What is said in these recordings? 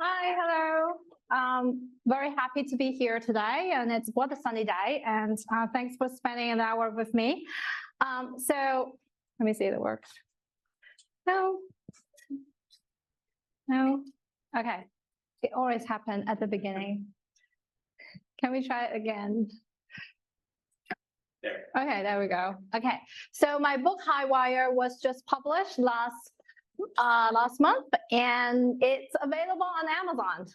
Hi, hello. Very happy to be here today, and it's what a sunny day. And thanks for spending an hour with me. So let me see if it works. No. Okay. It always happens at the beginning. Can we try it again? There. Okay, there we go. Okay, so my book Highwire was just published last month, and it's available on Amazon.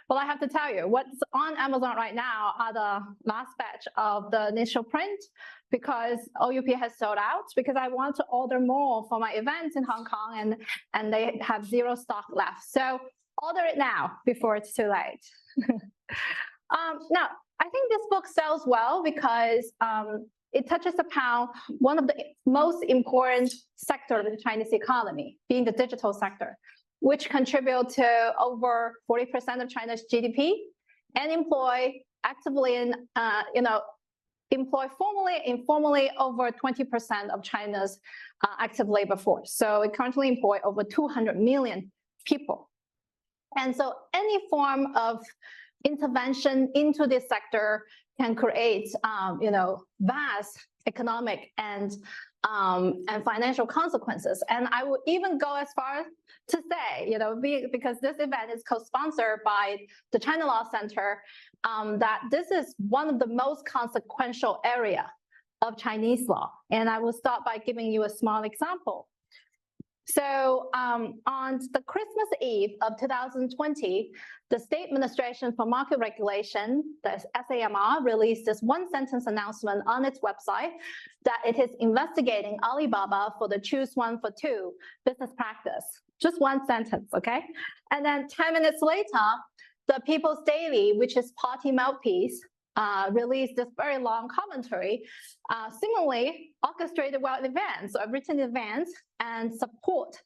Well, I have to tell you, what's on Amazon right now are the last batch of the initial print, because OUP has sold out, because I want to order more for my events in Hong Kong, and they have zero stock left. So order it now before it's too late. Now, I think this book sells well because it touches upon one of the most important sectors of the Chinese economy, being the digital sector, which contributes to over 40% of China's GDP and employ actively and employ formally, informally over 20% of China's active labor force. So it currently employs over 200 million people. And so any form of intervention into this sector can create, vast economic and financial consequences. And I would even go as far to say, because this event is co-sponsored by the China Law Center, that this is one of the most consequential area of Chinese law. And I will start by giving you a small example. So on the Christmas Eve of 2020, the State Administration for Market Regulation, the SAMR, released this one-sentence announcement on its website that it is investigating Alibaba for the choose one for two business practice. Just one sentence, okay? And then 10 minutes later, the People's Daily, which is party mouthpiece, released this very long commentary, similarly orchestrated well in advance, or written in advance, and support,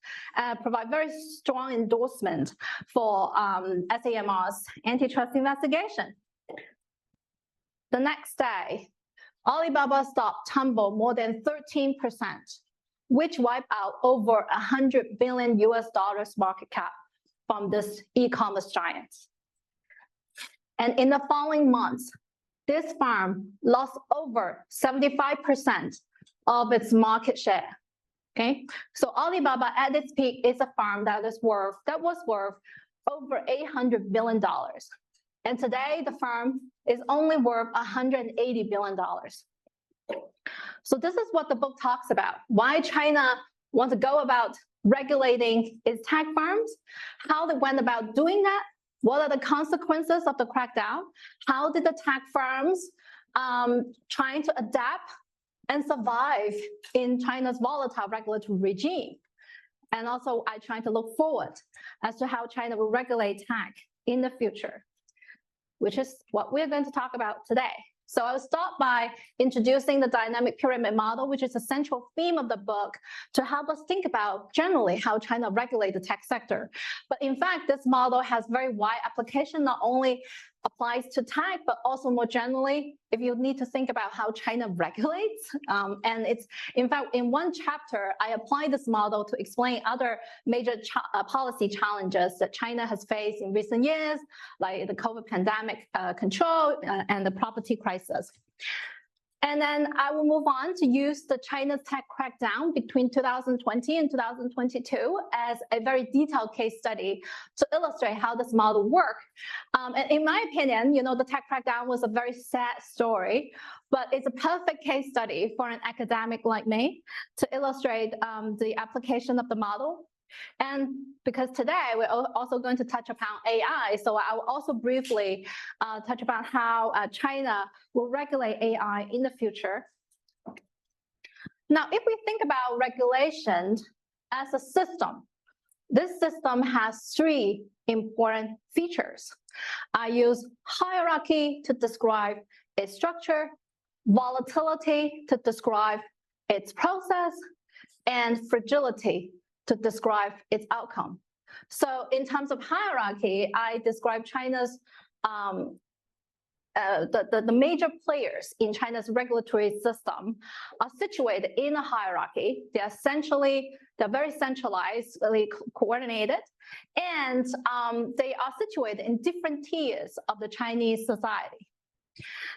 provide very strong endorsement for SAMR's antitrust investigation. The next day, Alibaba stock tumbled more than 13%, which wiped out over $100 billion market cap from this e-commerce giant. And in the following months, this firm lost over 75% of its market share. Okay, so Alibaba at its peak is a firm that was worth over $800 billion, and today the firm is only worth $180 billion. So this is what the book talks about: why China wants to go about regulating its tech firms, how they went about doing that. What are the consequences of the crackdown? How did the tech firms trying to adapt and survive in China's volatile regulatory regime? And also, I try to look forward as to how China will regulate tech in the future, which is what we're going to talk about today. So I'll start by introducing the dynamic pyramid model, which is a central theme of the book, to help us think about generally how China regulates the tech sector. But in fact, this model has very wide application, not only applies to tech, but also more generally, if you need to think about how China regulates. And it's, in fact, in one chapter, I apply this model to explain other major policy challenges that China has faced in recent years, like the COVID pandemic control and the property crisis. And then I will move on to use the China's tech crackdown between 2020 and 2022 as a very detailed case study to illustrate how this model works. And in my opinion, the tech crackdown was a very sad story, but it's a perfect case study for an academic like me to illustrate the application of the model. And because today we're also going to touch upon AI, so I will also briefly touch about how China will regulate AI in the future. Now, if we think about regulation as a system, this system has three important features. I use hierarchy to describe its structure, volatility to describe its process, and fragility to describe its outcome. So in terms of hierarchy, I describe China's the major players in China's regulatory system are situated in a hierarchy. They're very centralizedly coordinated, and they are situated in different tiers of the Chinese society.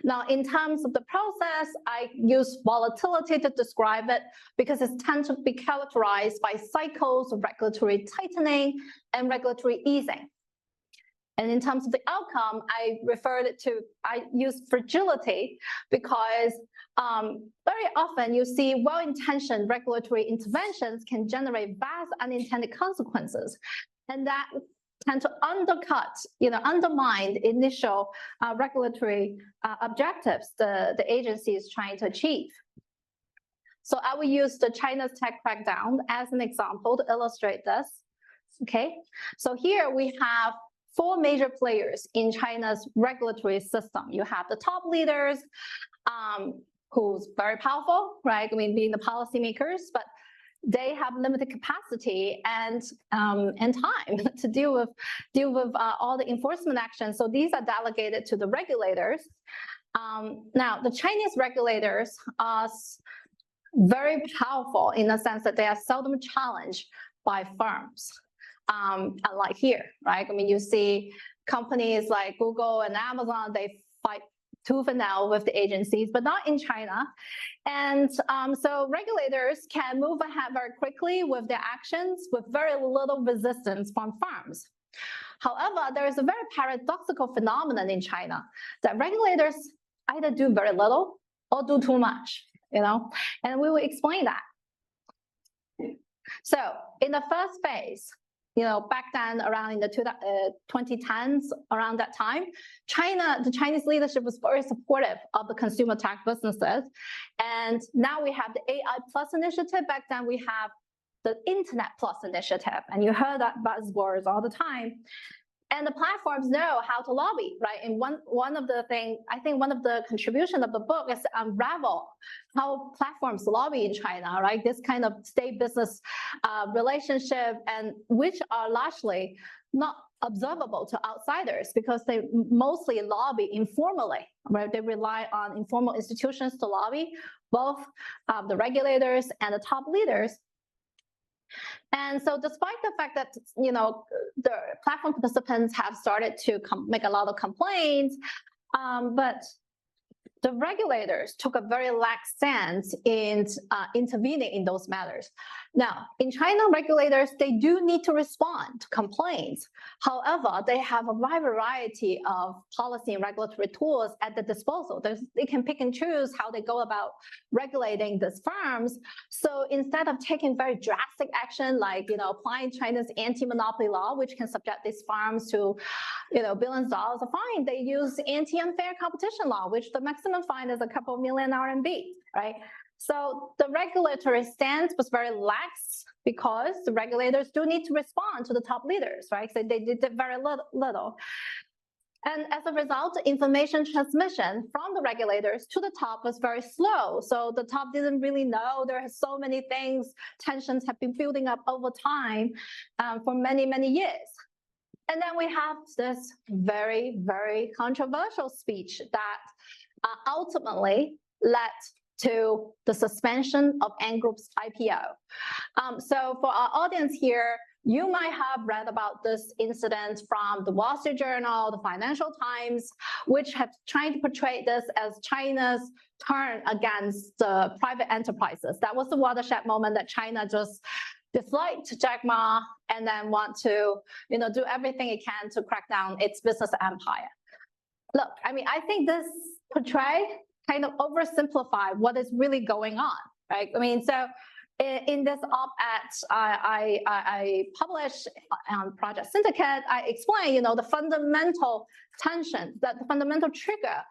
Now, in terms of the process, I use volatility to describe it because it tends to be characterized by cycles of regulatory tightening and regulatory easing. And in terms of the outcome, I use fragility because very often you see well-intentioned regulatory interventions can generate vast unintended consequences, and that tend to undermine the initial regulatory objectives the agency is trying to achieve. So I will use the China's tech crackdown as an example to illustrate this. Okay, so here we have 4 major players in China's regulatory system. You have the top leaders, who's very powerful, right? I mean, being the policymakers, but they have limited capacity and time to deal with all the enforcement actions. So these are delegated to the regulators. Now, the Chinese regulators are very powerful in the sense that they are seldom challenged by firms. Unlike here, right? I mean, you see companies like Google and Amazon, they fight tooth and nail with the agencies, but not in China. And so regulators can move ahead very quickly with their actions with very little resistance from firms. However, there is a very paradoxical phenomenon in China that regulators either do very little or do too much, and we will explain that. So in the first phase, back then around in the 2010s, around that time, the Chinese leadership was very supportive of the consumer tech businesses. And now we have the AI Plus initiative. Back then we have the Internet Plus initiative. And you heard that buzzwords all the time. And the platforms know how to lobby, right? And one of the things, I think one of the contribution of the book is to unravel how platforms lobby in China, right? This kind of state-business relationship, and which are largely not observable to outsiders because they mostly lobby informally, right? They rely on informal institutions to lobby, both the regulators and the top leaders. And so despite the fact that, the platform participants have started to make a lot of complaints, but the regulators took a very lax stance in intervening in those matters. Now, in China, regulators, they do need to respond to complaints. However, they have a wide variety of policy and regulatory tools at their disposal. They can pick and choose how they go about regulating these firms. So instead of taking very drastic action, like, applying China's anti-monopoly law, which can subject these firms to, billions of dollars of fine, they use anti-unfair competition law, which the maximum fine is a couple million RMB, right? So the regulatory stance was very lax because the regulators do need to respond to the top leaders, right? So they did very little. And as a result, information transmission from the regulators to the top was very slow. So the top didn't really know there are so many things, tensions have been building up over time for many, many years. And then we have this very, very controversial speech that ultimately led to the suspension of Ant Group's IPO. So for our audience here, you might have read about this incident from the Wall Street Journal, the Financial Times, which have tried to portray this as China's turn against the private enterprises. That was the watershed moment that China just disliked Jack Ma and then want to, do everything it can to crack down its business empire. Look, I mean, I think this kind of oversimplify what is really going on, right? I mean, so in this op-ed I published on Project Syndicate, I explain, the fundamental tension, that the fundamental trigger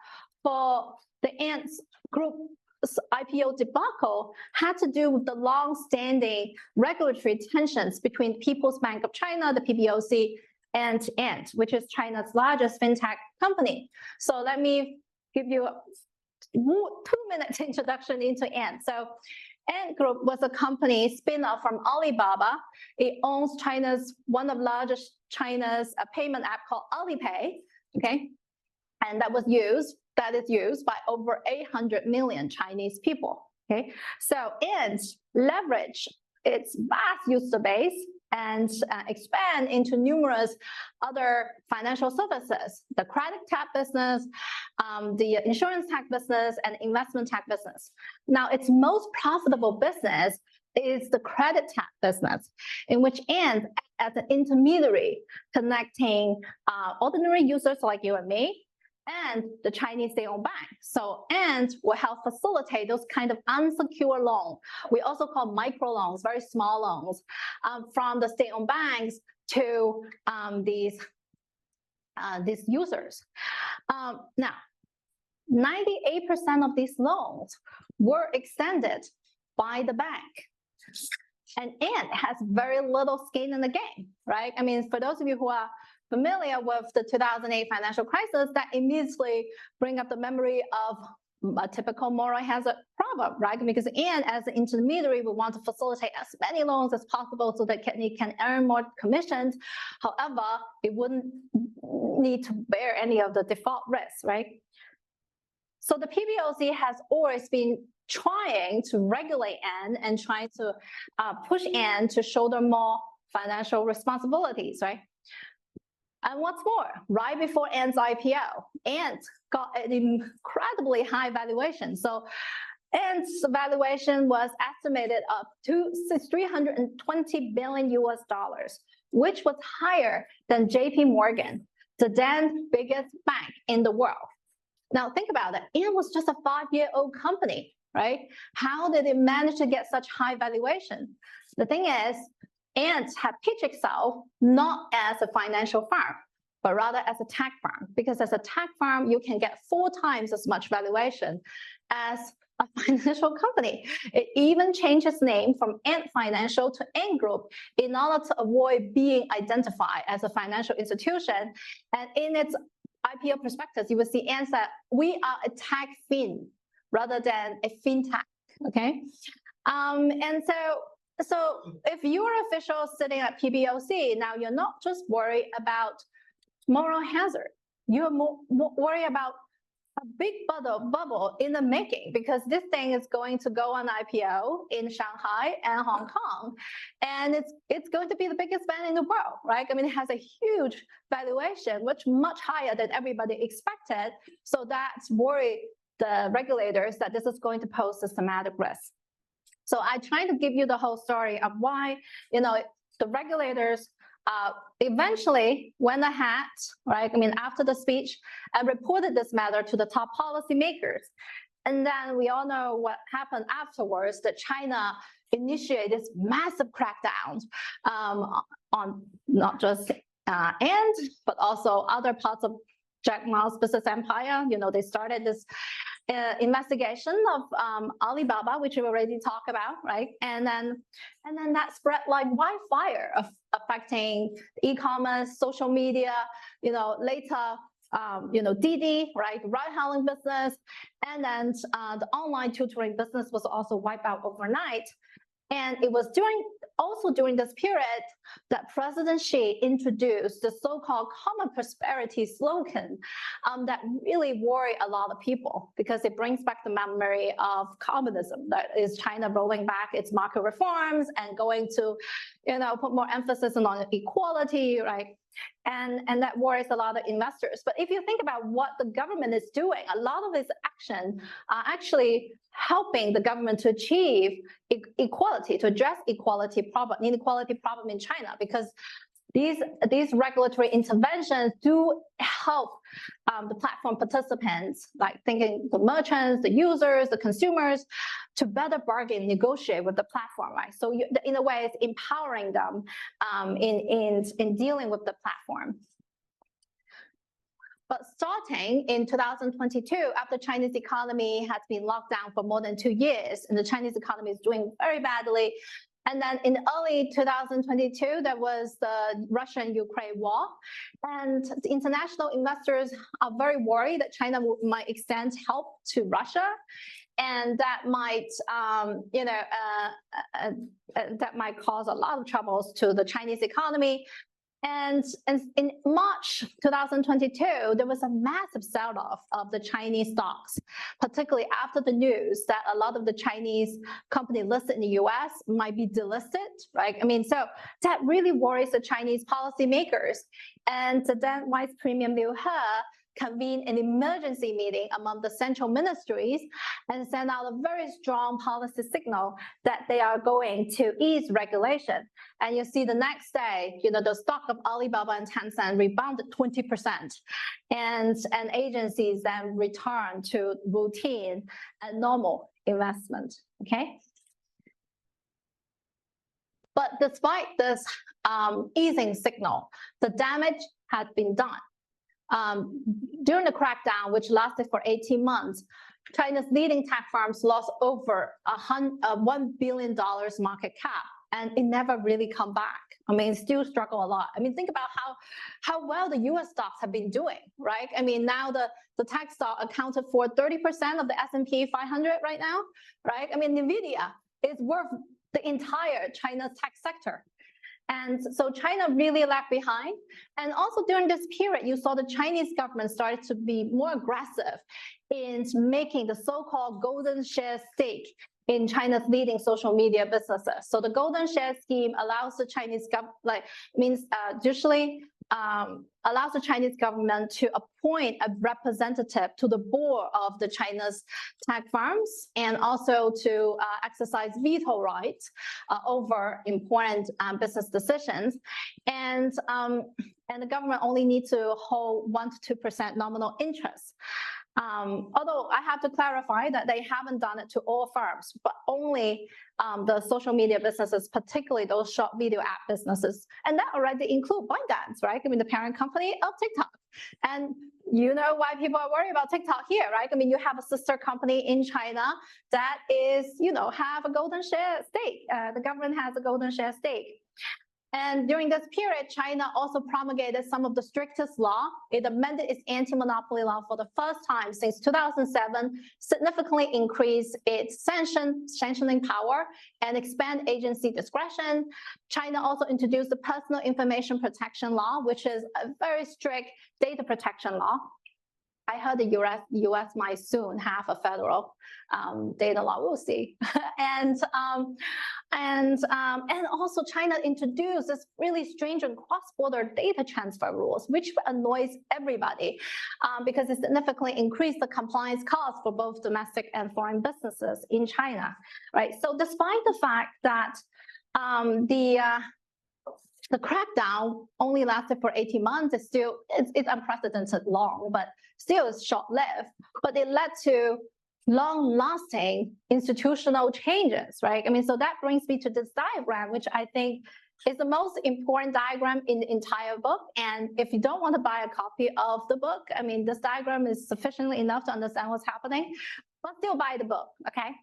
for the Ant Group's IPO debacle had to do with the long-standing regulatory tensions between People's Bank of China, the PBOC, and Ant, which is China's largest fintech company. So let me give you a 2-minute introduction into Ant. So Ant Group was a company spin-off from Alibaba. It owns one of the largest China's payment app called Alipay. Okay. And that is used by over 800 million Chinese people. Okay, so Ant leverage its vast user base and expand into numerous other financial services, the credit tech business, the insurance tech business, and investment tech business. Now, its most profitable business is the credit tech business, in which Ant as an intermediary connecting ordinary users like you and me and the Chinese state-owned bank. So Ant will help facilitate those kind of unsecured loans. We also call microloans, very small loans, from the state-owned banks to these users. Now, 98% of these loans were extended by the bank. And Ant has very little skin in the game, right? I mean, for those of you who are familiar with the 2008 financial crisis, that immediately bring up the memory of a typical moral hazard problem, right? Because Ant, as an intermediary, we want to facilitate as many loans as possible so that it can earn more commissions. However, it wouldn't need to bear any of the default risks, right? So the PBOC has always been trying to regulate Ant and trying to push Ant to shoulder more financial responsibilities, right? And what's more, right before Ant's IPO, Ant got an incredibly high valuation. So Ant's valuation was estimated up to $320 billion, which was higher than JP Morgan, the then biggest bank in the world. Now think about it, Ant was just a 5-year-old company, right? How did it manage to get such high valuation? The thing is, Ant had pitched itself not as a financial firm, but rather as a tech firm. Because as a tech firm, you can get 4 times as much valuation as a financial company. It even changed its name from Ant Financial to Ant Group in order to avoid being identified as a financial institution. And in its IPO prospectus, you will see Ant said, we are a tech fin rather than a fintech, okay? And so if you're an official sitting at PBOC, now you're not just worried about moral hazard. You're more worried about a big bubble in the making, because this thing is going to go on IPO in Shanghai and Hong Kong, and it's going to be the biggest bank in the world, right? I mean, it has a huge valuation, which much higher than everybody expected. So that's worried the regulators that this is going to pose systematic risk. So I try to give you the whole story of why, the regulators eventually went ahead, right? I mean, after the speech, and reported this matter to the top policymakers. And then we all know what happened afterwards, that China initiated this massive crackdown on not just Ant, but also other parts of Jack Ma's business empire. They started this investigation of Alibaba, which we already talked about, right? And then that spread like wildfire, affecting e-commerce, social media. Later, Didi, right, ride-hailing business, and then the online tutoring business was also wiped out overnight. And it was during this period that President Xi introduced the so-called common prosperity slogan that really worried a lot of people, because it brings back the memory of communism, that is China rolling back its market reforms and going to, put more emphasis on equality, right? And that worries a lot of investors. But if you think about what the government is doing, a lot of its action are actually helping the government to achieve equality, to address inequality problem in China, because these regulatory interventions do help the platform participants, like thinking the merchants, the users, the consumers, to better bargain, negotiate with the platform, right? So in a way, it's empowering them in dealing with the platform. But starting in 2022, after Chinese economy has been locked down for more than 2 years, and the Chinese economy is doing very badly, and then in early 2022, there was the Russia-Ukraine war, and the international investors are very worried that China might extend help to Russia, and that might, that might cause a lot of troubles to the Chinese economy. And in March 2022, there was a massive sell-off of the Chinese stocks, particularly after the news that a lot of the Chinese companies listed in the US might be delisted, right? I mean, so that really worries the Chinese policymakers. And the then Vice Premier Liu He convened an emergency meeting among the central ministries and sent out a very strong policy signal that they are going to ease regulation. And you see the next day, the stock of Alibaba and Tencent rebounded 20%. And agencies then returned to routine and normal investment, okay? But despite this easing signal, the damage had been done. During the crackdown, which lasted for 18 months, China's leading tech firms lost over $1 billion market cap, and it never really come back. I mean, still struggle a lot. I mean, think about how well the US stocks have been doing, right? I mean, now the tech stock accounted for 30% of the S&P 500 right now, right? I mean, NVIDIA is worth the entire China's tech sector. And so China really lagged behind. And also during this period, you saw the Chinese government started to be more aggressive in making the so-called golden share stake in China's leading social media businesses. So the golden share scheme allows the Chinese government, allows the Chinese government to appoint a representative to the board of the China's tech firms, and also to exercise veto rights over important business decisions. And the government only needs to hold 1 to 2% nominal interest. Although I have to clarify that they haven't done it to all firms, but only the social media businesses, particularly those short video app businesses. And that already include ByteDance, right? I mean, the parent company of TikTok. And you know why people are worried about TikTok here, right? I mean, you have a sister company in China that is, have a golden share stake. The government has a golden share stake. And during this period, China also promulgated some of the strictest law. It amended its anti-monopoly law for the first time since 2007, significantly increased its sanctioning power and expand agency discretion. China also introduced the personal information protection law, which is a very strict data protection law. I heard the US might soon have a federal data law. We'll see. And also China introduced this really strange and cross-border data transfer rules, which annoys everybody because it significantly increased the compliance costs for both domestic and foreign businesses in China, right? So despite the fact that the crackdown only lasted for 18 months, it's unprecedented long, but still it's short-lived. But it led to long-lasting institutional changes, right? I mean, so that brings me to this diagram, which I think is the most important diagram in the entire book. And if you don't want to buy a copy of the book, I mean, this diagram is sufficiently enough to understand what's happening, but still buy the book, okay?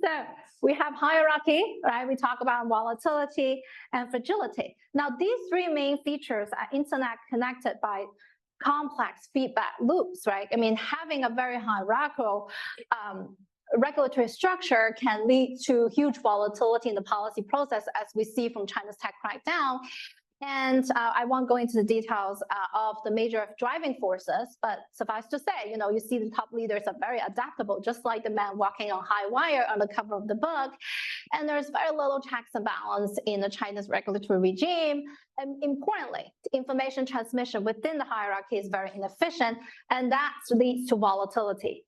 So we have hierarchy, right? We talk about volatility and fragility. Now, these three main features are internet connected by complex feedback loops, right? I mean, having a very hierarchical regulatory structure can lead to huge volatility in the policy process, as we see from China's tech crackdown. And I won't go into the details of the major driving forces, but suffice to say, you see the top leaders are very adaptable, just like the man walking on high wire on the cover of the book. And there's very little checks and balance in the China's regulatory regime. And importantly, the information transmission within the hierarchy is very inefficient, and that leads to volatility.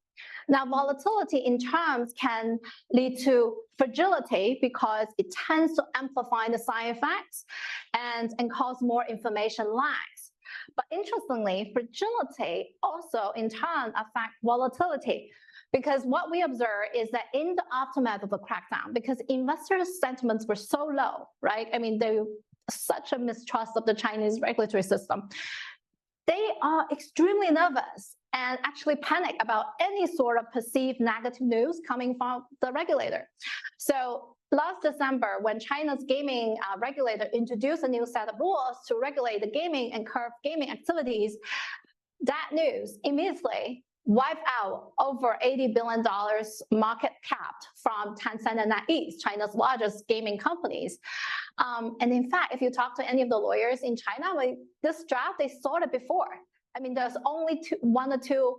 Now, volatility in terms can lead to fragility because it tends to amplify the side effects and cause more information lags. But interestingly, fragility also in turn affects volatility, because what we observe is that in the aftermath of the crackdown, because investors' sentiments were so low, right? I mean, they such a mistrust of the Chinese regulatory system. They are extremely nervous and actually panic about any sort of perceived negative news coming from the regulator. So last December, when China's gaming regulator introduced a new set of rules to regulate the gaming and curb gaming activities, that news immediately wipe out over $80 billion market cap from Tencent and NetEase, China's largest gaming companies. And in fact, if you talk to any of the lawyers in China, like this draft, they saw it before. I mean, there's only one or two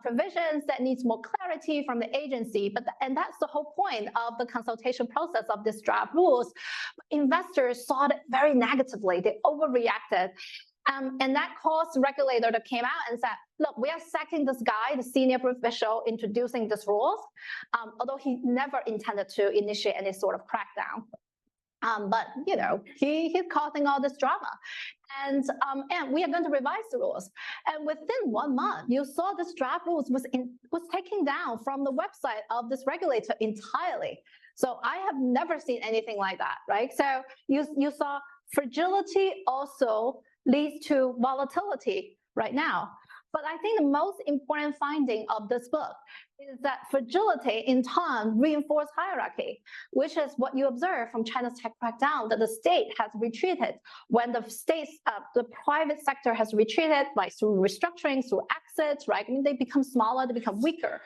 provisions that needs more clarity from the agency, and that's the whole point of the consultation process of this draft rules. Investors saw it very negatively. They overreacted. And that caused the regulator to came out and said, look, we are sacking this guy, the senior official, introducing these rules, although he never intended to initiate any sort of crackdown. But, you know, he's causing all this drama. And we are going to revise the rules. And within 1 month, you saw this draft rules was taken down from the website of this regulator entirely. So I have never seen anything like that, right? So you saw fragility also leads to volatility right now. But I think the most important finding of this book is that fragility in turn reinforces hierarchy, which is what you observe from China's tech crackdown, that the state has retreated when the private sector has retreated, like through restructuring, through exits, right? I mean, they become smaller, they become weaker.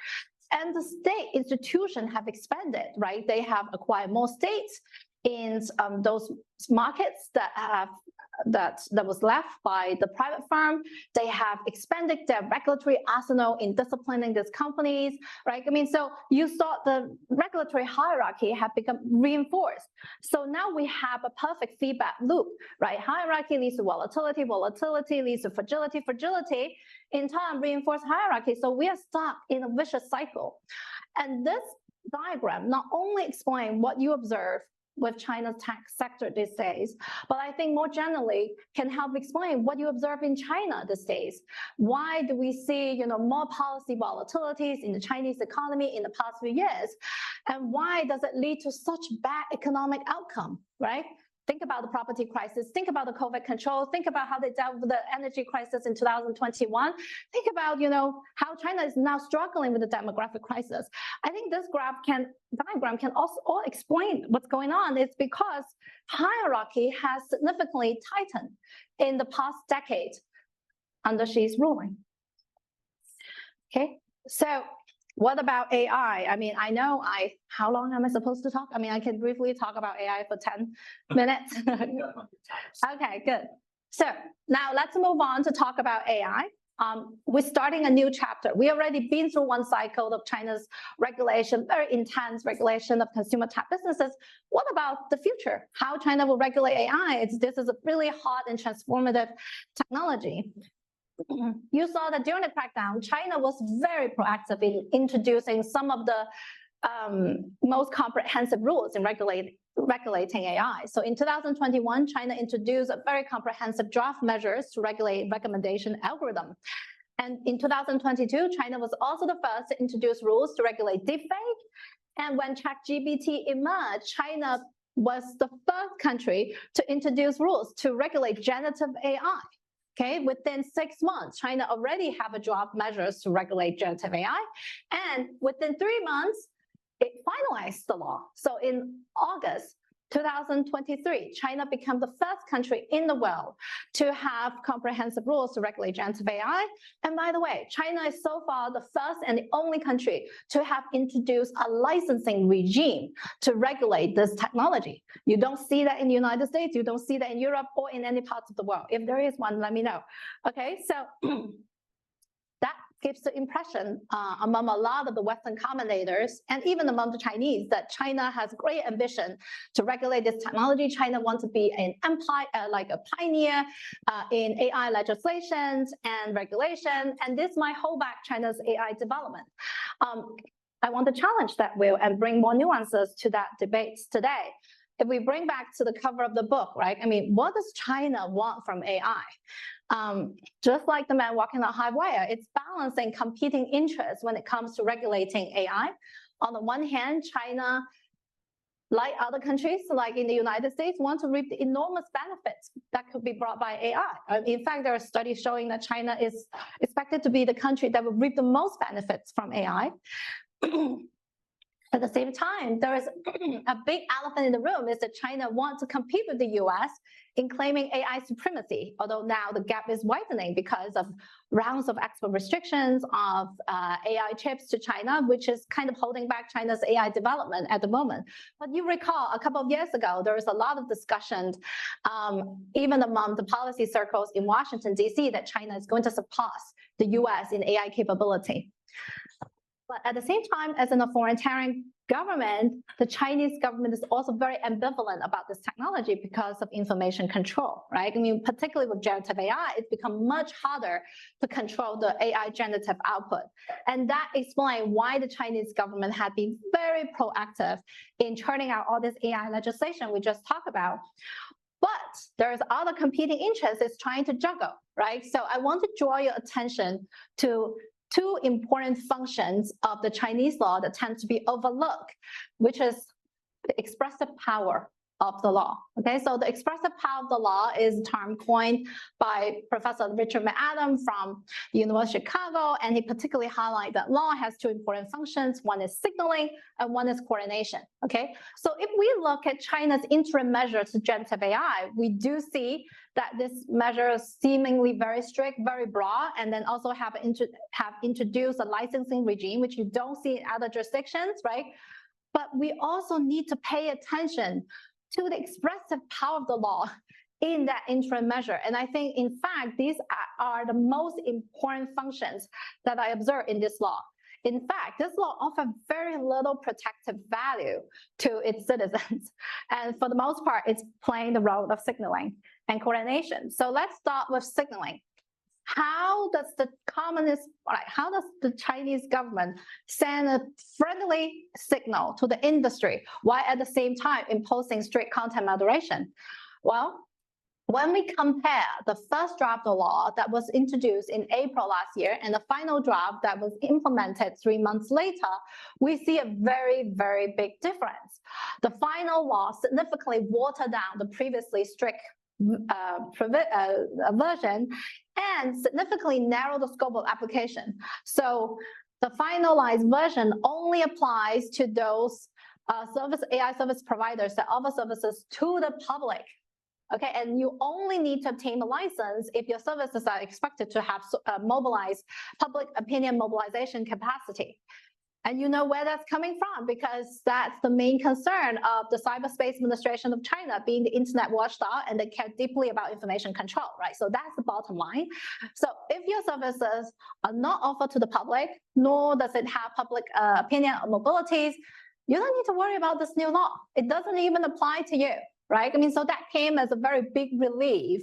And the state institutions have expanded, right? They have acquired more states in those markets that was left by the private firm. They have expanded their regulatory arsenal in disciplining these companies, right? I mean, so you saw the regulatory hierarchy have become reinforced. So now we have a perfect feedback loop, right? Hierarchy leads to volatility, volatility leads to fragility, fragility in turn reinforce hierarchy. So we are stuck in a vicious cycle. And this diagram not only explains what you observe with China's tech sector these days, but I think more generally can help explain what you observe in China these days. Why do we see, you know, more policy volatilities in the Chinese economy in the past few years? And why does it lead to such bad economic outcome, right? Think about the property crisis, think about the COVID control, think about how they dealt with the energy crisis in 2021. Think about, you know, how China is now struggling with the demographic crisis. I think this diagram can also explain what's going on. It's because hierarchy has significantly tightened in the past decade under Xi's ruling. Okay, so what about AI? I mean, I know how long am I supposed to talk? I mean, I can briefly talk about AI for 10 minutes. Okay, good. So now let's move on to talk about AI. We're starting a new chapter. We already been through one cycle of China's regulation, very intense regulation of consumer tech businesses. What about the future? How China will regulate AI? This is a really hot and transformative technology. You saw that during the crackdown, China was very proactive in introducing some of the most comprehensive rules in regulating AI. So in 2021, China introduced a very comprehensive draft measures to regulate recommendation algorithm. And in 2022, China was also the first to introduce rules to regulate deepfake. And when ChatGPT emerged, China was the first country to introduce rules to regulate generative AI. Okay, within 6 months, China already have a draft measures to regulate generative AI. And within 3 months, it finalized the law. So in August 2023, China became the first country in the world to have comprehensive rules to regulate generative AI. And by the way, China is so far the first and the only country to have introduced a licensing regime to regulate this technology. You don't see that in the United States, you don't see that in Europe or in any parts of the world. If there is one, let me know. Okay, so that gives the impression among a lot of the Western commentators and even among the Chinese that China has great ambition to regulate this technology. China wants to be an empire, like a pioneer in AI legislations and regulation, and this might hold back China's AI development. I want to challenge that view and bring more nuances to that debate today. If we bring back to the cover of the book, right? I mean, what does China want from AI? Just like the man walking on high wire, it's balancing competing interests when it comes to regulating AI. On the one hand, China, like other countries, like in the United States, want to reap the enormous benefits that could be brought by AI. In fact, there are studies showing that China is expected to be the country that will reap the most benefits from AI. At the same time, there is a big elephant in the room is that China wants to compete with the US in claiming AI supremacy, although now the gap is widening because of rounds of export restrictions of AI chips to China, which is kind of holding back China's AI development at the moment. But you recall a couple of years ago, there was a lot of discussion, even among the policy circles in Washington, D.C., that China is going to surpass the US in AI capability. But at the same time, as an authoritarian government, the Chinese government is also very ambivalent about this technology because of information control, right? I mean, particularly with generative AI, it's become much harder to control the AI generative output. And that explains why the Chinese government had been very proactive in churning out all this AI legislation we just talked about. But there's other competing interests it's trying to juggle, right? So I want to draw your attention to two important functions of the Chinese law that tend to be overlooked, which is the expressive power of the law. Okay, so the expressive power of the law is a term coined by Professor Richard McAdam from the University of Chicago, and he particularly highlighted that law has two important functions. One is signaling and one is coordination. Okay, so if we look at China's interim measures to generative AI, we do see that this measure is seemingly very strict, very broad, and then also have introduced a licensing regime, which you don't see in other jurisdictions, right? But we also need to pay attention to the expressive power of the law in that interim measure. And I think, in fact, these are the most important functions that I observe in this law. In fact, this law offers very little protective value to its citizens. And for the most part, it's playing the role of signaling and coordination. So let's start with signaling. How does the Chinese government send a friendly signal to the industry while at the same time imposing strict content moderation? Well, when we compare the first draft of law that was introduced in April last year and the final draft that was implemented 3 months later, we see a very, very big difference. The final law significantly watered down the previously strict version and significantly narrow the scope of application. So the finalized version only applies to those AI service providers that offer services to the public. Okay, and you only need to obtain a license if your services are expected to have mobilized public opinion mobilization capacity. And you know where that's coming from, because that's the main concern of the Cyberspace Administration of China, being the internet watchdog, and they care deeply about information control, right? So that's the bottom line. So if your services are not offered to the public, nor does it have public opinion or mobilities, you don't need to worry about this new law. It doesn't even apply to you. Right? I mean, so that came as a very big relief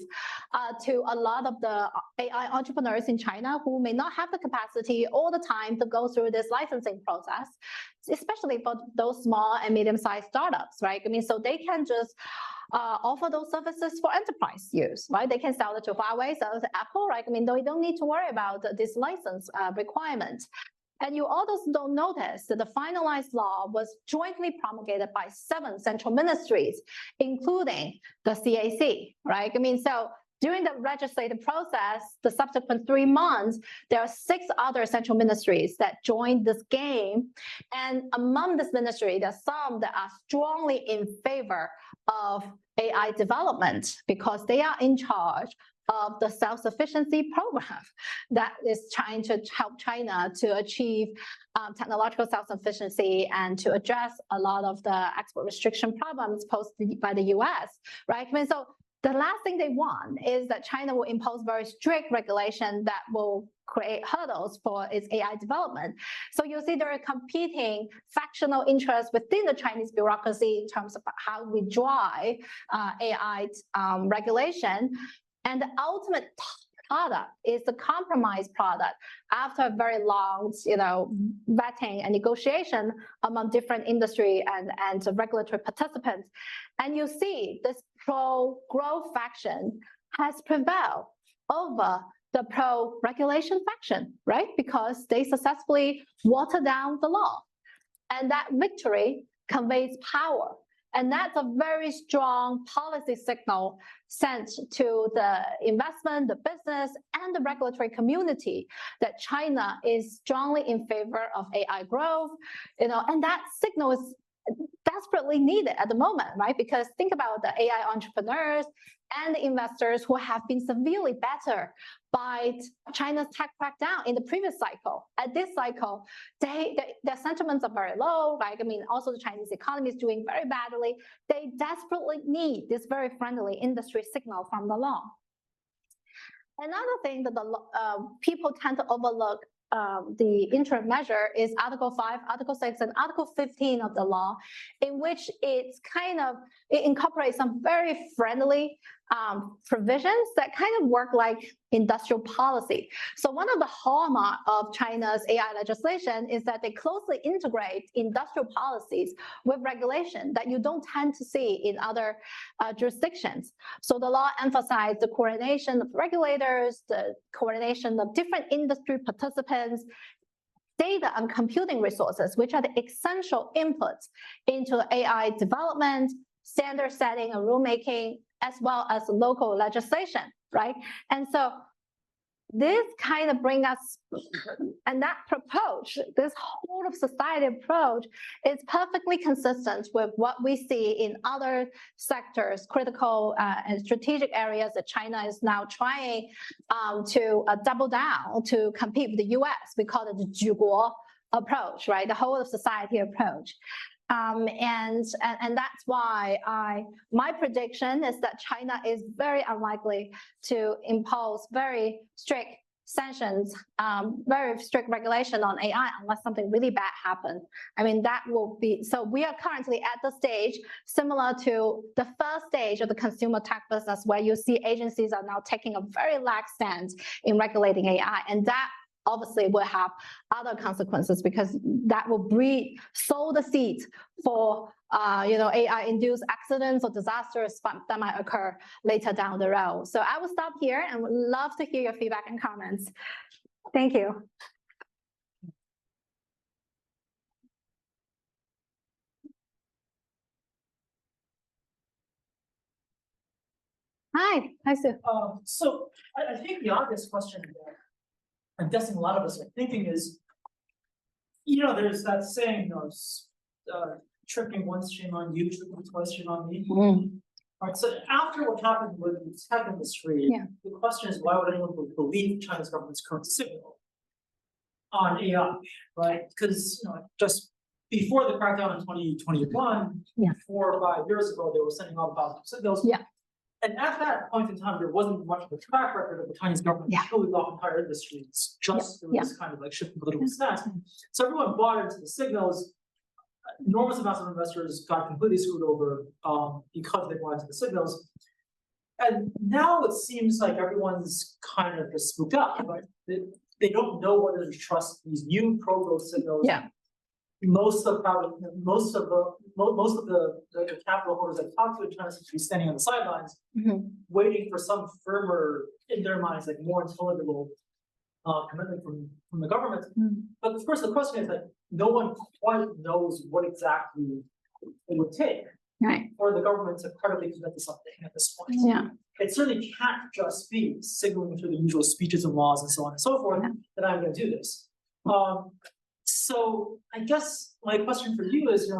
to a lot of the AI entrepreneurs in China who may not have the capacity or the time to go through this licensing process, especially for those small and medium-sized startups, right? I mean, so they can just offer those services for enterprise use, right? They can sell it to Huawei, sell it to Apple, right? I mean, they don't need to worry about this license requirement. And you also don't notice that the finalized law was jointly promulgated by 7 central ministries, including the CAC, right? I mean, so during the legislative process, the subsequent 3 months, there are 6 other central ministries that joined this game. And among this ministry, there are some that are strongly in favor of AI development because they are in charge of the self-sufficiency program that is trying to help China to achieve technological self-sufficiency and to address a lot of the export restriction problems posed by the US, right? I mean, so the last thing they want is that China will impose very strict regulation that will create hurdles for its AI development. So you'll see there are competing factional interests within the Chinese bureaucracy in terms of how we drive AI regulation. And the ultimate product is the compromise product after a very long, vetting and negotiation among different industry and regulatory participants. And you see this pro-growth faction has prevailed over the pro-regulation faction, right? Because they successfully watered down the law. And that victory conveys power. And that's a very strong policy signal sent to the investment, the business, and the regulatory community that China is strongly in favor of AI growth, and that signal is desperately needed at the moment, right? Because think about the AI entrepreneurs and the investors who have been severely battered by China's tech crackdown in the previous cycle. At this cycle, their sentiments are very low, right? I mean, also the Chinese economy is doing very badly. They desperately need this very friendly industry signal from the law. Another thing that people tend to overlook the interim measure is Article 5, Article 6, and Article 15 of the law, in which it incorporates some very friendly provisions that kind of work like industrial policy. So one of the hallmarks of China's AI legislation is that they closely integrate industrial policies with regulation that you don't tend to see in other jurisdictions. So the law emphasized the coordination of regulators, the coordination of different industry participants, data and computing resources, which are the essential inputs into AI development, standard setting and rulemaking, as well as local legislation, right? And so this kind of brings us, and that approach, this whole of society approach is perfectly consistent with what we see in other sectors, critical and strategic areas that China is now trying to double down to compete with the US. We call it the 举国 approach, right? The whole of society approach. And that's why my prediction is that China is very unlikely to impose very strict sanctions, very strict regulation on AI unless something really bad happens. I mean, that will be, so we are currently at the stage similar to the first stage of the consumer tech business where you see agencies are now taking a very lax stance in regulating AI. And that obviously will have other consequences because that will sow the seeds for AI-induced accidents or disasters that might occur later down the road. So I will stop here and would love to hear your feedback and comments. Thank you. Hi, Sue. So I think the obvious question that I'm guessing a lot of us are thinking is, there's that saying, tripping once, shame on you, tripping twice, shame on me. All right, so after what happened with the tech industry, the question is, why would anyone believe China's government's current signal on AI, right? Because just before the crackdown in 2021, 4 or 5 years ago, they were sending out positive signals. And at that point in time, there wasn't much of a track record of the Chinese government killing off entire industries just through this kind of like shifting political stance. So everyone bought into the signals. Enormous amounts of investors got completely screwed over because they bought into the signals. And now it seems like everyone's kind of just spooked up, right? They don't know whether to trust these new pro-growth signals. Most of the capital holders I've talked to in China seem to be standing on the sidelines, waiting for some firmer, in their minds, like more intelligible commitment from the government. But of course, the question is that no one quite knows what exactly it would take for the government to credibly commit to something at this point. It certainly can't just be signaling through the usual speeches and laws and so on and so forth that I'm going to do this. So I guess my question for you is,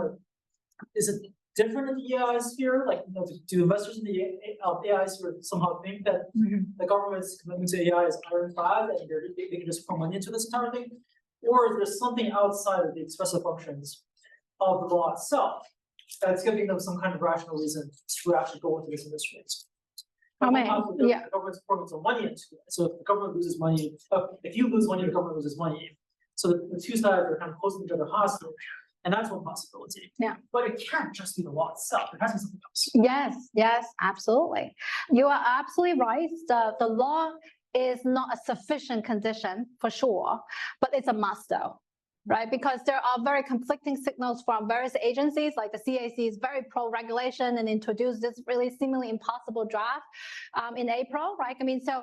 is it different in the AI sphere? Like, do investors in the AI sphere somehow think that the government's commitment to AI is ironclad and they can just pour money into this entire thing? Or is there something outside of the expressive functions of the law itself that's giving them some kind of rational reason to actually go into this industry? The government's pouring some money into it. So if the government loses money, if you lose money, the government loses money. So the two sides are kind of closing each other hostage, and that's one possibility. But it can't just be the law itself. It has to be something else. Yes, absolutely. You are absolutely right. The law is not a sufficient condition for sure, but it's a must though, right? Because there are very conflicting signals from various agencies, like the CAC is very pro-regulation and introduced this really seemingly impossible draft in April, right? I mean, so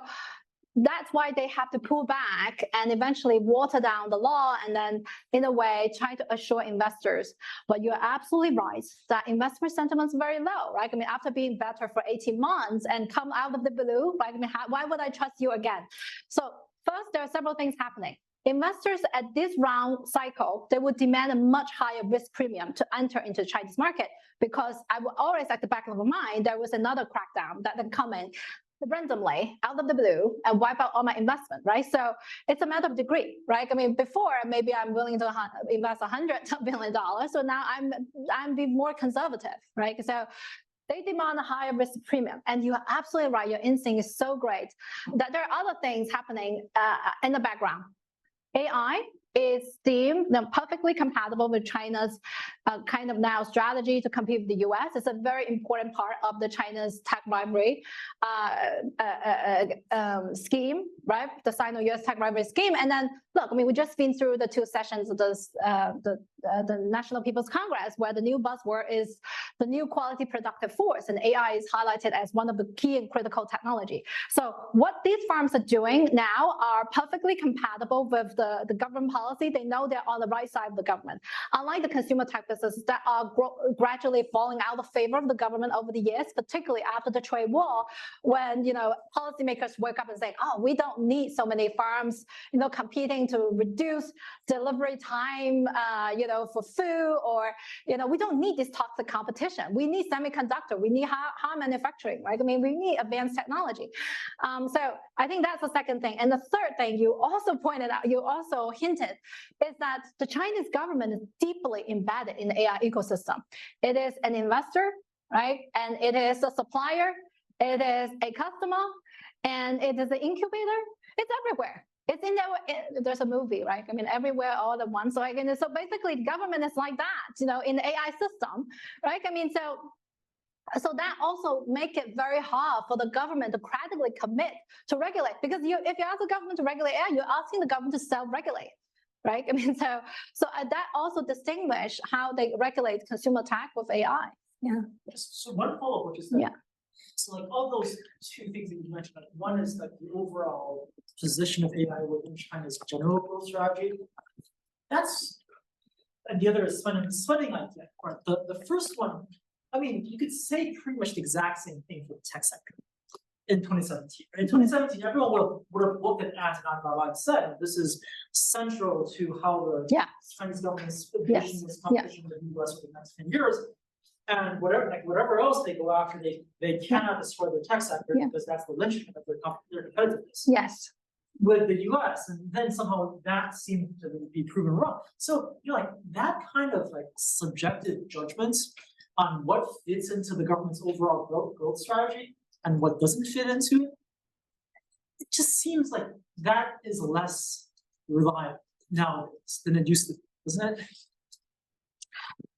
that's why they have to pull back and eventually water down the law and then, in a way, try to assure investors. But you're absolutely right that investor sentiment is very low, right? I mean, after being better for 18 months and come out of the blue, right? I mean, why would I trust you again? So first, there are several things happening. investors at this round cycle, they would demand a much higher risk premium to enter into the Chinese market, because I would always at the back of my mind, there was another crackdown that would come in randomly out of the blue and wipe out all my investment, right? So it's a matter of degree, right? I mean, before maybe I'm willing to invest $100 billion, so now I'm being more conservative, right? So they demand a higher risk premium, and you are absolutely right. Your instinct is so great that there are other things happening in the background. AI is deemed perfectly compatible with China's kind of now strategy to compete with the US. It's a very important part of the China's tech rivalry scheme, right? The Sino-US tech rivalry scheme. And then, look, I mean, we just been through the 2 sessions of this, the National People's Congress, where the new buzzword is the new quality productive force, and AI is highlighted as one of the key and critical technology. So what these firms are doing now are perfectly compatible with the government policy. They know they're on the right side of the government. Unlike the consumer tech businesses that are gradually falling out of favor of the government over the years, particularly after the trade war, when, you know, policymakers wake up and say, oh, we don't need so many firms, you know, competing to reduce delivery time, you know, for food, or, you know, we don't need this toxic competition. We need semiconductor. We need high manufacturing, right? I mean, we need advanced technology. So I think that's the second thing. And the third thing you also pointed out, you also hinted, is that the Chinese government is deeply embedded in the AI ecosystem. It is an investor, right? And it is a supplier, it is a customer, and it is an incubator. It's everywhere. It's in there. There's a movie, right? I mean, everywhere all at once. So, so basically, government is like that, you know, in the AI system, right? I mean, so that also make it very hard for the government to practically commit to regulate, because if you ask the government to regulate AI, you're asking the government to self-regulate. Right? I mean, so that also distinguish how they regulate consumer tech with AI. Yeah. So one follow-up, which is that, so like all those 2 things that you mentioned, one is like the overall position of AI within China's general growth strategy. That's, and the other is spending idea. Right? The first one, I mean, you could say pretty much the exact same thing for the tech sector. In 2017, right? In 2017, everyone would have looked at ads and Alibaba and said, this is central to how the Chinese government is envisioning this competition with the US for the next 10 years. And whatever else they go after, they cannot destroy the tech sector because that's the linchpin of their competitiveness. Yes. With the US, and then somehow that seemed to be proven wrong. So, you know, like that kind of like subjective judgments on what fits into the government's overall growth strategy and what doesn't fit into it, it just seems like that is less reliable nowadays than it used to be, doesn't it?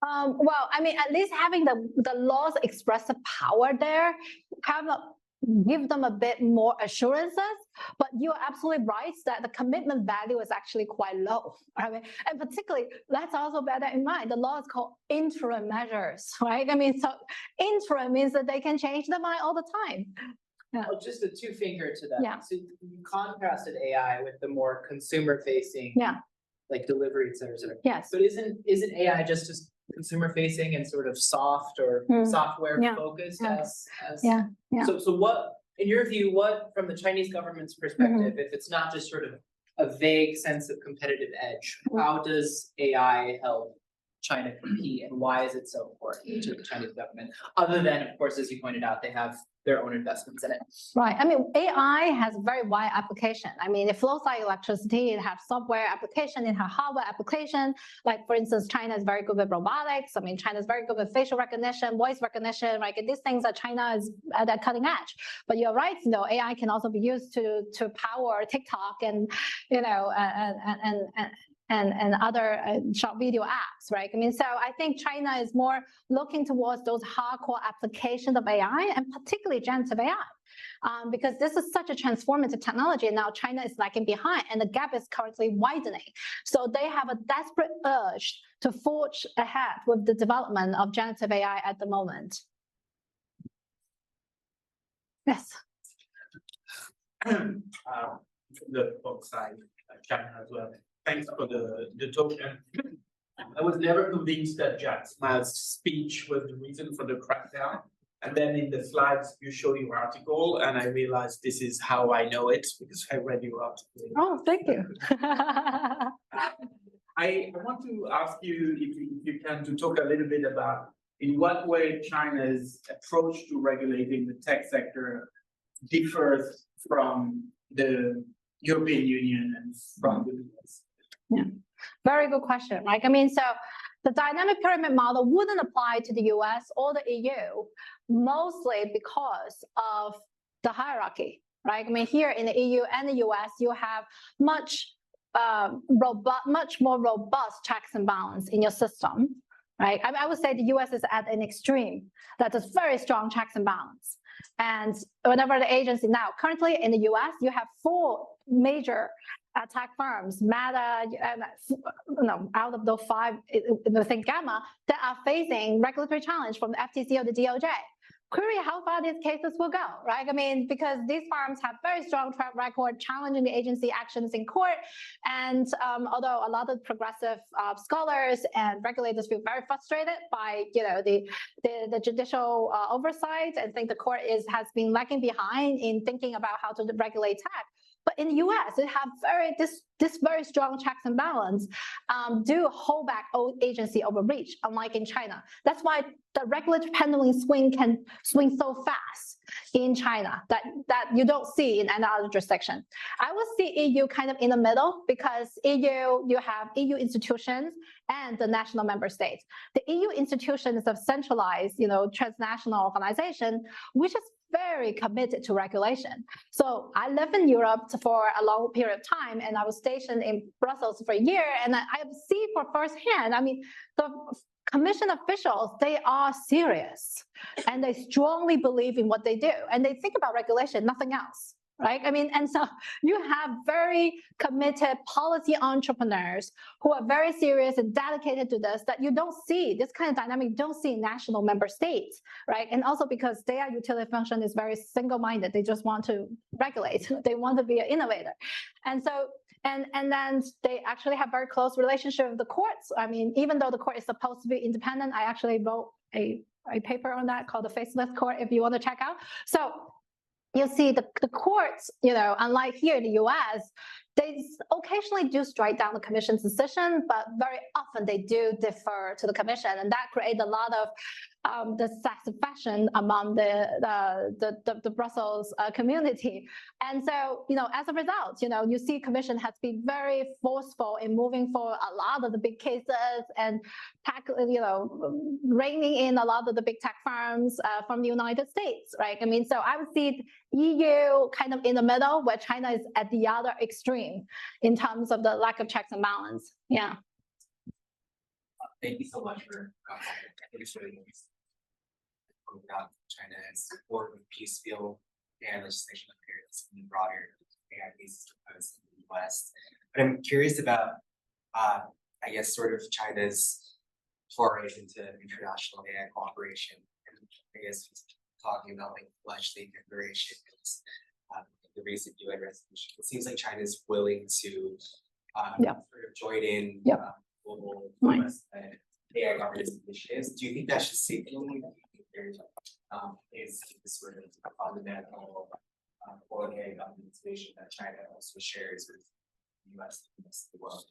Well, I mean, at least having the law's expressive power there kind of give them a bit more assurances, but you're absolutely right that the commitment value is actually quite low. I mean, and particularly, let's also bear that in mind. The law is called interim measures, right? I mean, so interim means that they can change their mind all the time. Yeah. Well, just a 2-finger to that. Yeah. So you contrasted AI with the more consumer-facing, like delivery, et cetera, et cetera. Yes. But isn't AI just consumer-facing and sort of soft or software-focused? So what, in your view, what from the Chinese government's perspective, if it's not just sort of a vague sense of competitive edge, how does AI help China compete, and why is it so important to the Chinese government? Other than, of course, as you pointed out, they have their own investments in it. Right. I mean, AI has very wide application. I mean, it flows like electricity. It has software application. It has hardware application. Like, for instance, China is very good with robotics. I mean, China is very good with facial recognition, voice recognition. Like, these things that China is at that cutting edge. But you're right. You know, AI can also be used to power TikTok and, you know, and other short video apps, right? I mean, so I think China is more looking towards those hardcore applications of AI, and particularly generative AI, because this is such a transformative technology. And now China is lagging behind, and the gap is currently widening. So they have a desperate urge to forge ahead with the development of generative AI at the moment. Yes. From the book side, China as well. Thanks for the talk. I was never convinced that Jack Ma's speech was the reason for the crackdown. And then in the slides, you show your article, and I realized this is how I know it because I read your article. Oh, thank you. I want to ask you if you can to talk a little bit about in what way China's approach to regulating the tech sector differs from the European Union and from the US. Yeah, very good question, right? I mean, so the dynamic pyramid model wouldn't apply to the US or the EU, mostly because of the hierarchy, right? I mean, here in the EU and the US, you have much more robust checks and balance in your system, right? I would say the US is at an extreme that is very strong checks and balance. And whenever the agency now, currently in the US, you have 4 major tech firms, Meta, out of those 5, I think Gamma, that are facing regulatory challenge from the FTC or the DOJ. Query how far these cases will go, right? I mean, because these firms have very strong track record challenging the agency actions in court. And although a lot of progressive scholars and regulators feel very frustrated by, the judicial oversight and think the court has been lagging behind in thinking about how to regulate tech. But in the US, it have this very strong checks and balance do hold back old agency overreach, unlike in China. That's why the regulatory pendulum swing can swing so fast in China that you don't see in any other jurisdiction. I would see EU kind of in the middle because you have EU institutions and the national member states. The EU institution is a centralized, transnational organization, which is very committed to regulation. So I lived in Europe for a long period of time, and I was stationed in Brussels for a year, and I see for firsthand, I mean, the Commission officials, they are serious, and they strongly believe in what they do, and they think about regulation, nothing else. Right? I mean, and so you have very committed policy entrepreneurs who are very serious and dedicated to this that you don't see, this kind of dynamic you don't see in national member states, right? And also because their utility function is very single-minded. They just want to regulate. They want to be an innovator. And so, and then they actually have very close relationship with the courts. I mean, even though the court is supposed to be independent, I actually wrote a paper on that called the Faceless Court if you want to check out. So you see the courts, unlike here in the US, they occasionally do strike down the commission's decision, but very often they do defer to the commission, and that creates a lot of dissatisfaction among the Brussels community. And so, as a result, you see commission has been very forceful in moving for a lot of the big cases and reining in a lot of the big tech firms from the United States, right? I mean, so I would see EU kind of in the middle, where China is at the other extreme in terms of the lack of checks and balance. Yeah. Thank you so much for illustrating about China and support with peace bill and legislation appearance in the broader AI cases proposed in the US. But I'm curious about, I guess, sort of China's forays into international AI cooperation. And I guess talking about like legislative declaration, the recent UN resolution. It seems like China is willing to sort of join in global US AI governance initiatives. Do you think that should signal is sort of fundamental AI governance vision that China also shares with the US and the rest of the world?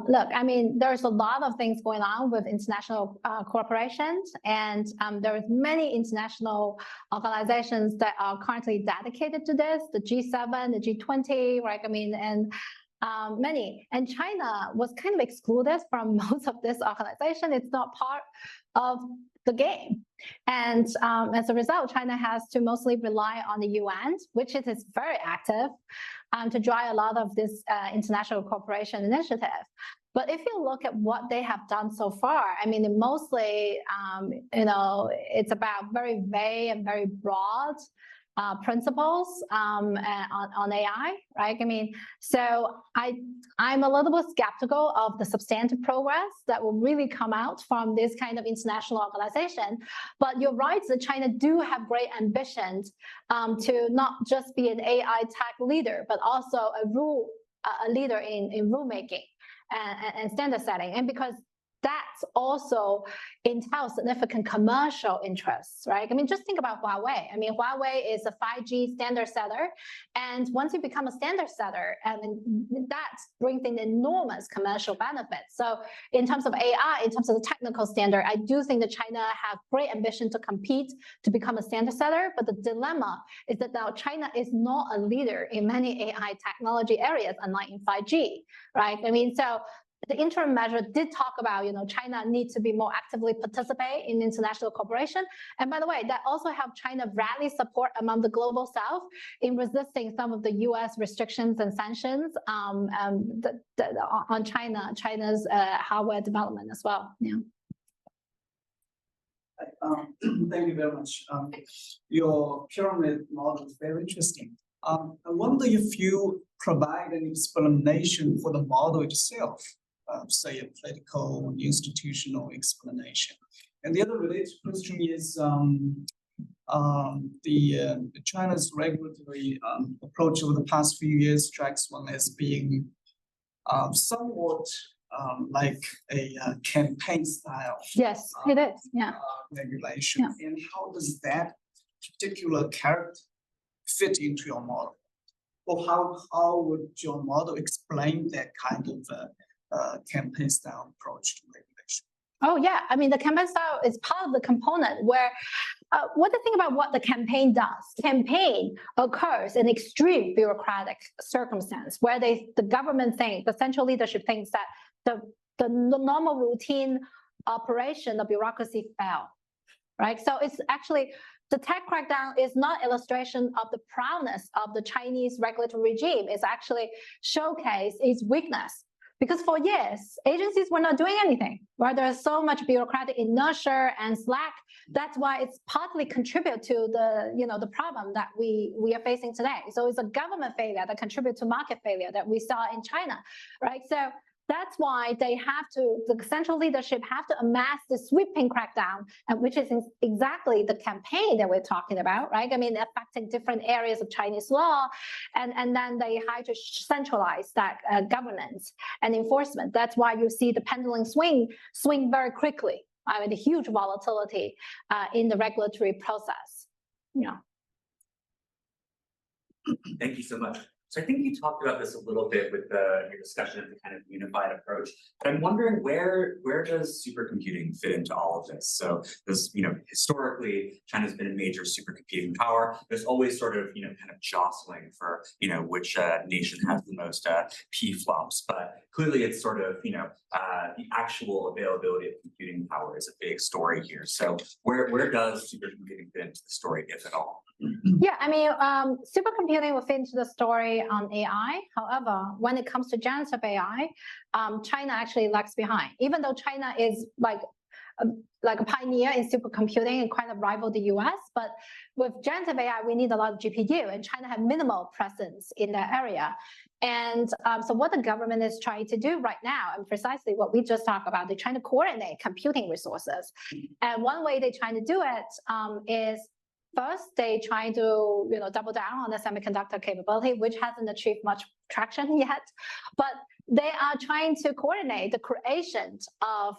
Look, I mean, there's a lot of things going on with international corporations, and there is many international organizations that are currently dedicated to this, the G7, the G20, right? I mean, and many. And China was kind of excluded from most of this organization. It's not part of the game. And as a result, China has to mostly rely on the UN, which it is very active, to drive a lot of this international cooperation initiative. But if you look at what they have done so far, I mean, mostly, it's about very vague and very broad principles on AI, right? I mean, so I'm a little bit skeptical of the substantive progress that will really come out from this kind of international organization. But you're right that China do have great ambitions to not just be an AI tech leader, but also a leader in rulemaking and standard setting. And because that's also entails significant commercial interests, right? I mean, just think about Huawei. I mean, Huawei is a 5G standard setter, and once you become a standard setter, and that brings in enormous commercial benefits. So in terms of AI, in terms of the technical standard, I do think that China have great ambition to compete to become a standard setter, but the dilemma is that now China is not a leader in many AI technology areas, unlike in 5G, right? I mean, so the interim measure did talk about, China needs to be more actively participate in international cooperation. And by the way, that also helped China rally support among the global South in resisting some of the U.S. restrictions and sanctions on China's hardware development as well. Yeah. Thank you very much. Your pyramid model is very interesting. I wonder if you provide an explanation for the model itself, say a political, institutional explanation. And the other related question is China's regulatory approach over the past few years strikes one as being somewhat like a campaign style. Yes, it is. Yeah. Regulation. Yeah. And how does that particular character fit into your model? Or how would your model explain that kind of campaign style approach to regulation? Oh yeah, I mean the campaign style is part of the component where what the thing about what the campaign does. Campaign occurs in extreme bureaucratic circumstance where the government thinks, the central leadership thinks that the normal routine operation, the bureaucracy fail, right? So it's actually the tech crackdown is not illustration of the prowess of the Chinese regulatory regime. It's actually showcase its weakness. Because for years, agencies were not doing anything, right? There's so much bureaucratic inertia and slack. That's why it's partly contribute to the problem that we are facing today. So it's a government failure that contributes to market failure that we saw in China, right? So that's why the central leadership have to amass the sweeping crackdown, and which is exactly the campaign that we're talking about, right? I mean, affecting different areas of Chinese law, and then they have to centralize that governance and enforcement. That's why you see the pendulum swing very quickly. I mean, the huge volatility in the regulatory process. Yeah. Thank you so much. So I think you talked about this a little bit with your discussion of the kind of unified approach, but I'm wondering where does supercomputing fit into all of this? So this, historically, China's been a major supercomputing power. There's always sort of, kind of jostling for, which nation has the most P-flops, but clearly it's sort of, the actual availability of computing power is a big story here. So where does supercomputing fit into the story, if at all? Yeah, I mean, supercomputing will fit into the story on AI. However, when it comes to generative AI, China actually lags behind. Even though China is like a pioneer in supercomputing and kind of rival the US, but with generative AI, we need a lot of GPU, and China had minimal presence in that area. And so what the government is trying to do right now, and precisely what we just talked about, they're trying to coordinate computing resources. And one way they're trying to do it is first, they try to double down on the semiconductor capability, which hasn't achieved much traction yet. But they are trying to coordinate the creation of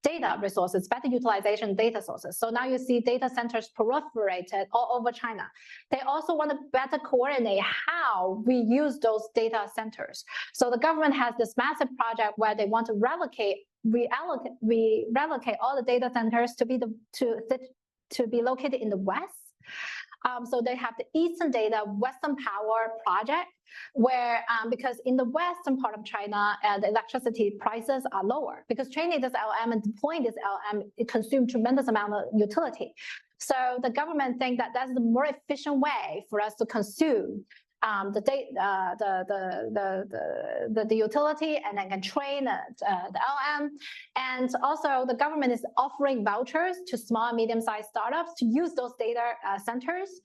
data resources, better utilization of data sources. So now you see data centers proliferated all over China. They also want to better coordinate how we use those data centers. So the government has this massive project where they want to relocate all the data centers to be located in the West. So they have the Eastern Data, Western Power project, where because in the western part of China, the electricity prices are lower because training this LM and deploying this LM, it consumes tremendous amount of utility. So the government think that that's the more efficient way for us to consume the utility, and then can train the LM. And also the government is offering vouchers to small and medium-sized startups to use those data centers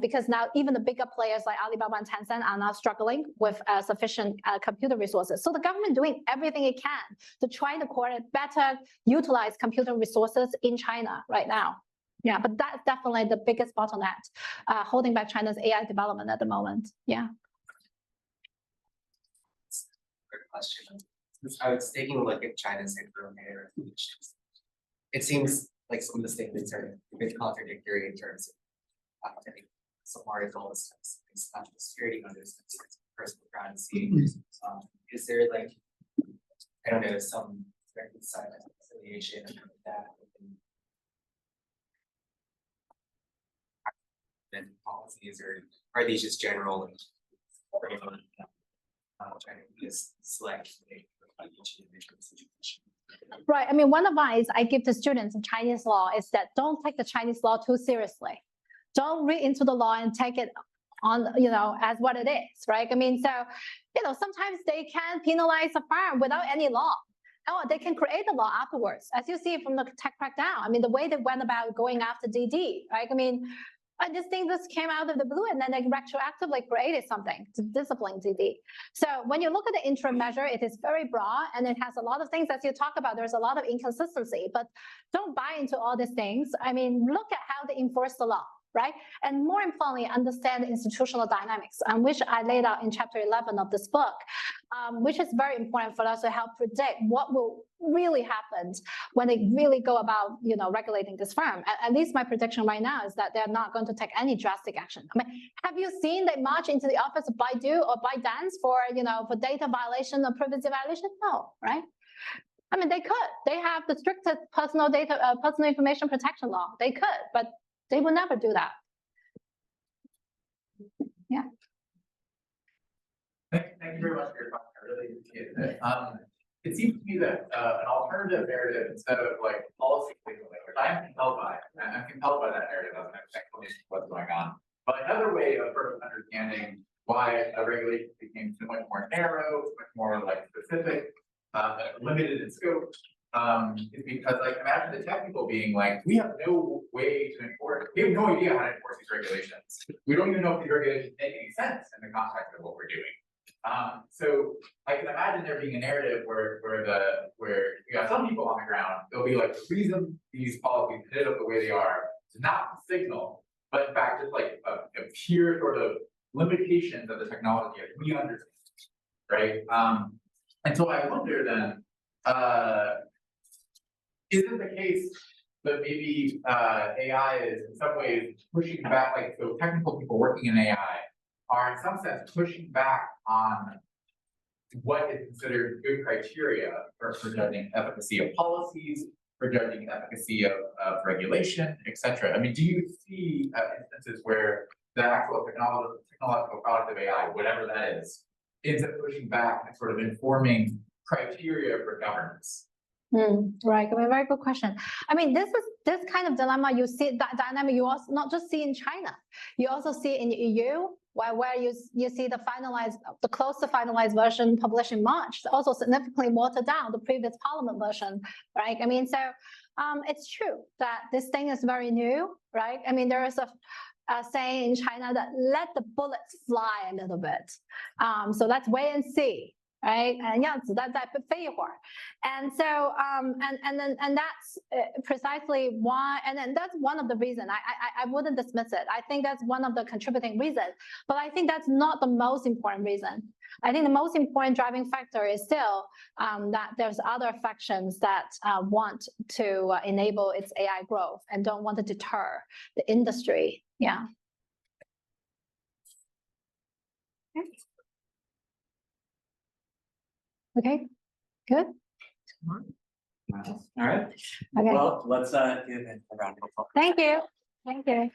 because now even the bigger players like Alibaba and Tencent are now struggling with sufficient computer resources. So the government doing everything it can to try to better utilize computer resources in China right now. Yeah, but that's definitely the biggest bottleneck holding back China's AI development at the moment. Yeah. Great question. I was taking a look at China's economic regulations. It seems like some of the statements are a bit contradictory in terms of some articles, national security, others, personal privacy. Is there like, I don't know, some reconciliation of that? And policies, or are these just general? Trying to just select each individual situation. Right. I mean, one advice I give to students in Chinese law is that don't take the Chinese law too seriously. Don't read into the law and take it on, as what it is, right? I mean, so, sometimes they can penalize a firm without any law. Oh, they can create the law afterwards, as you see from the tech crackdown. I mean, the way they went about going after DD, right? I mean, I just think this came out of the blue, and then they retroactively created something to discipline DD. So when you look at the interim measure, it is very broad, and it has a lot of things, as you talk about, there's a lot of inconsistency, but don't buy into all these things. I mean, look at how they enforce the law, right? And more importantly, understand the institutional dynamics, which I laid out in chapter 11 of this book, which is very important for us to help predict what will really happen when they really go about, regulating this firm. At least my prediction right now is that they're not going to take any drastic action. I mean, have you seen they march into the office of Baidu or ByteDance for, for data violation or privacy violation? No, right? I mean, they could. They have the strictest personal information protection law. They could, but they will never do that. Yeah. Thank you very much for your talk. I really appreciate it. It seems to me that an alternative narrative instead of like policy signaling, which I am compelled by, and I'm compelled by that narrative as an explanation of what's going on. But another way of sort of understanding why a regulation became so much more narrow, much more like specific, limited in scope, is because like imagine the tech people being like, we have no way to enforce, we have no idea how to enforce these regulations. We don't even know if these regulations make any sense in the context of what we're doing. So I can imagine there being a narrative where you got some people on the ground, they'll be like, the reason these policies ended up the way they are is not the signal, but in fact just like a pure sort of limitations of the technology as we understand, right? And so I wonder then, is it the case that maybe AI is in some ways pushing back, like so technical people working in AI are in some sense pushing back on what is considered good criteria for judging efficacy of policies, for judging efficacy of regulation, etc. I mean, do you see instances where the actual technological product of AI, whatever that is, ends up pushing back and sort of informing criteria for governance? Right, I mean, very good question. I mean, this kind of dilemma, you see that dynamic, you also not just see in China, you also see in the EU, where you see the close to finalized version published in March, also significantly watered down the previous parliament version, right? I mean, so it's true that this thing is very new, right? I mean, there is a saying in China that let the bullets fly a little bit. So let's wait and see. Right, and yeah, so that's and so and that's precisely why, and then that's one of the reasons I wouldn't dismiss it. I think that's one of the contributing reasons, but I think that's not the most important reason. I think the most important driving factor is still that there's other factions that want to enable its AI growth and don't want to deter the industry. Yeah. Okay, good. All right. Okay. Well, let's give it a round of applause. Thank you. Thank you.